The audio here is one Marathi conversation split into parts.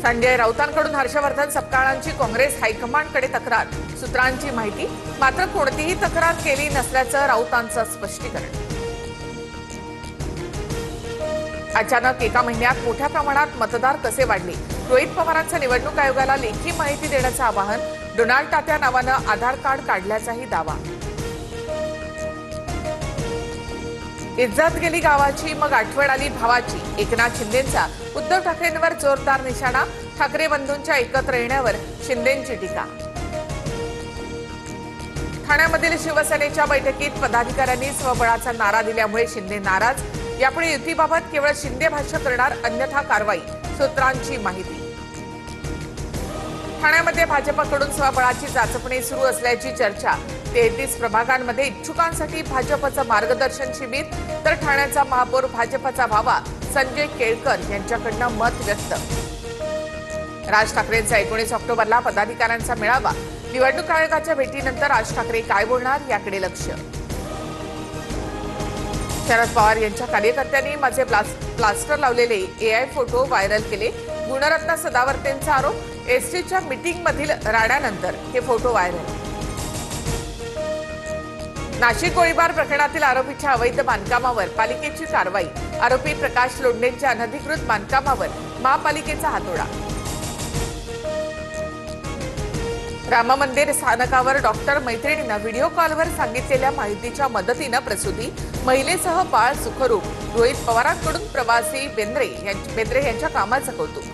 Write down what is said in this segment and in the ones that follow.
संजय राऊतांकडून हर्षवर्धन सपकाळांची काँग्रेस हायकमांडकडे तक्रार। सूत्रांची माहिती, मात्र कोणतीही तक्रार केली नसल्याचं राऊतांचं स्पष्टीकरण। अचानक एका महिन्यात मोठ्या प्रमाणात मतदार कसे वाढले? रोहित पवारांचं निवडणूक आयोगाला लेखी माहिती देण्याचं आवाहन। डोनाल्ड तात्या नावानं आधार कार्ड काढल्याचाही दावा। इज्जत गेली गावाची, मग आठवण आली भावाची। एकनाथ शिंदेंचा उद्धव ठाकरेंवर जोरदार निशाणा। ठाकरे बंधूंच्या एकत्र येण्यावर शिंदेंची टीका। ठाण्यामधील शिवसेनेच्या बैठकीत पदाधिकाऱ्यांनी स्वबळाचा नारा दिल्यामुळे शिंदे नाराज। यापुढे युतीबाबत केवळ शिंदे भाष्य करणार, अन्यथा कारवाई। सूत्रांची माहिती, ठाण्यामध्ये भाजपकडून स्वबळाची चाचपणी सुरू असल्याची चर्चा। 33 प्रभागांमध्ये इच्छुकांसाठी भाजपचं मार्गदर्शन शिबिर, तर ठाण्याचा महापौर भाजपचा व्हावा संजय केळकर यांच्याकडनं मत व्यक्त। राज ठाकरेंचा 19 ऑक्टोबरला पदाधिकाऱ्यांचा मेळावा। निवडणूक आयोगाच्या भेटीनंतर राज ठाकरे काय बोलणार याकडे लक्ष। शरद पवार यांच्या कार्यकर्त्यांनी माझे प्लास्टर लावलेले एआय फोटो व्हायरल केले। गुणरत्न सदावर्तेंचा आरोप, एसटीच्या मीटिंगमधील राड्यानंतर हे फोटो व्हायरल। नाशिक गोळीबार प्रकरणातील आरोपीच्या अवैध बांधकामावर पालिकेची कारवाई। आरोपी प्रकाश लोंढेंच्या अनधिकृत बांधकामावर महापालिकेचा हातोडा। राम मंदिर स्थानकावर डॉक्टर मैत्रिणीनं व्हिडिओ कॉलवर सांगितलेल्या माहितीच्या मदतीनं प्रसूती। महिलेसह बाळ सुखरूप। रोहित पवारांकडून प्रवासी बेंद्रे यांच्या कामाचं कौतुक।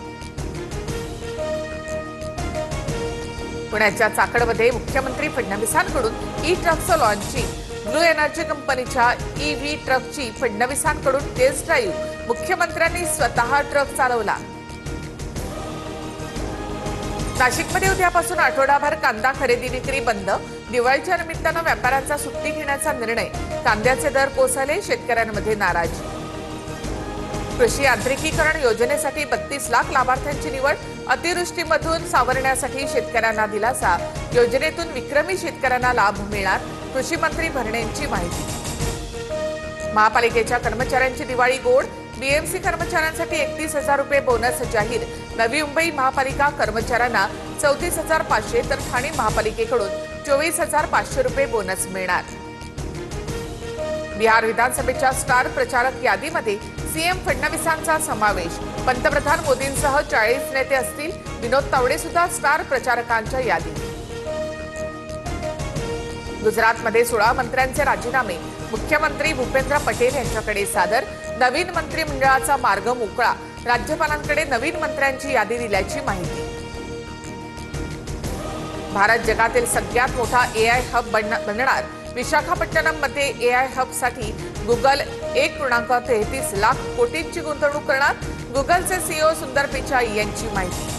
पुण्याच्या चाकडमध्ये मुख्यमंत्री फडणवीसांकडून ई ट्रकचं लॉन्चिंग। ब्लू एनर्जी कंपनीच्या ईव्ही ट्रकची फडणवीसांकडून टेस्ट ड्राईव्ह। मुख्यमंत्र्यांनी स्वतः ट्रक चालवला। नाशिकमध्ये उद्यापासून आठवडाभर कांदा खरेदी विक्री बंद। दिवाळीच्या निमित्तानं व्यापाऱ्यांचा सुट्टी घेण्याचा निर्णय। कांद्याचे दर कोसळले, शेतकऱ्यांमध्ये नाराजी। कृषी यांत्रिकीकरण योजनेसाठी 32 लाख लाभार्थ्यांची निवड। अतिवृष्टीमधून सावरण्यासाठी शेतकऱ्यांना दिलासा। योजनेतून विक्रमी शेतकऱ्यांना लाभ मिळणार। कृषी मंत्री भरणेंची माहिती। महापालिकेच्या कर्मचाऱ्यांची दिवाळी गोड। बीएमसी कर्मचाऱ्यांसाठी 31,000 रुपये बोनस जाहीर। नवी मुंबई महापालिका कर्मचाऱ्यांना 34,500 तर ठाणे महापालिकेकडून 24,500 रुपये बोनस मिळणार। बिहार विधानसभेच्या स्टार प्रचारक यादीमध्ये सीएम फडणवीसांचा समावेश। पंतप्रधान मोदींसह 40 नेते असतील। विनोद तावडे सुद्धा स्टार प्रचारकांच्या यादीत। गुजरातमध्ये 16 मंत्र्यांचे राजीनामे। मुख्यमंत्री भूपेंद्र पटेल यांच्याकडे सादर। नवीन मंत्रिमंडळाचा मार्ग मोकळा। राज्यपालांकडे नवीन मंत्र्यांची यादी दिल्याची माहिती। भारत जगातील सगळ्यात मोठा एआय हब बनणार। विशाखापट्टणममध्ये एआय हबसाठी गुगल 1.33 लाख कोटींची गुंतवणूक करणार। गुगलचे सीईओ सुंदर पिचाई यांची माहिती।